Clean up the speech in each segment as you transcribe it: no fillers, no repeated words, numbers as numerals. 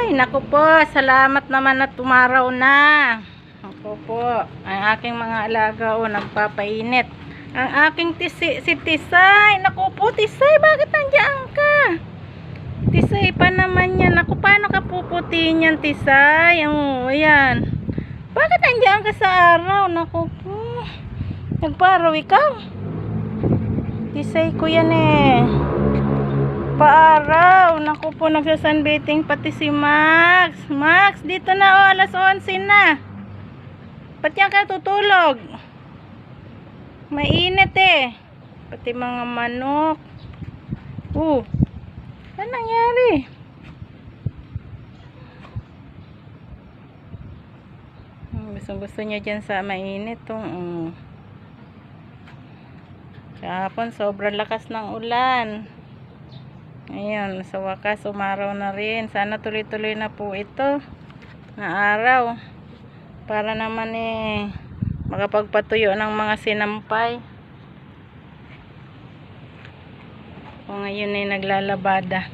Ay, naku po, salamat naman na tumaraw na. Naku po, ang aking mga alaga nagpapainit. Ang aking si Tisay, naku po Tisay, bakit nandiyan ka? Tisay pa naman yan. Naku, paano ka puputiin yan Tisay? Ayan. Bakit nandiyan ka sa araw? Naku po, nagparaw ikaw. Tisay ko yan paaraw. Naku po, nagsasunbathing pati si Max. Max, dito na alas 11 na. Ba't yan ka tutulog? Mainit pati mga manok. Ano nangyari? Gusto niya dyan sa mainit kahapon sobrang lakas ng ulan. Ayun, sa wakas umaraw na rin. Sana tuloy-tuloy na po ito na araw para naman makapagpatuyo ng mga sinampay. O ngayon naglalabada.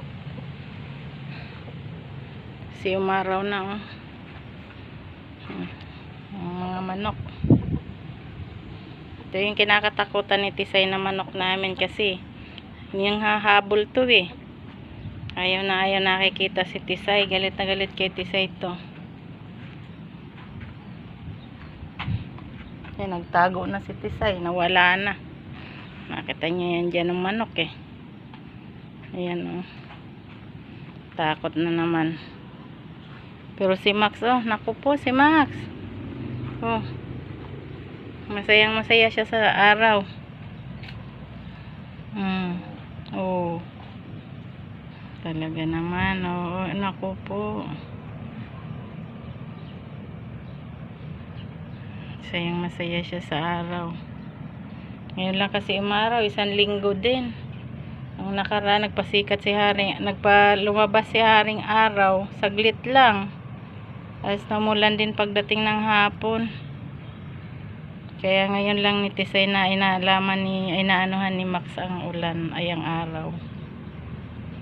Si umaraw na ang mga manok. Ito yung kinakatakutan ni Tisay na manok namin kasi yung hahabol to ayaw na nakikita si Tisay. Galit na galit kay Tisay to. Yan, nagtago na si Tisay, nawala na. Nakita niya yan dyan ng manok ayan takot na naman. Pero si Max naku po si Max masayang masaya siya sa araw. Talaga naman naku po, sayang masaya siya sa araw. Ngayon lang kasi umaraw, isang linggo din. Ang nakaraan nagpasikat si Haring, lumabas si Haring araw, saglit lang. Tapos namulan din pagdating ng hapon. Kaya ngayon lang ni Tisay na inaanuhan ni Max ang ulan ay ang araw.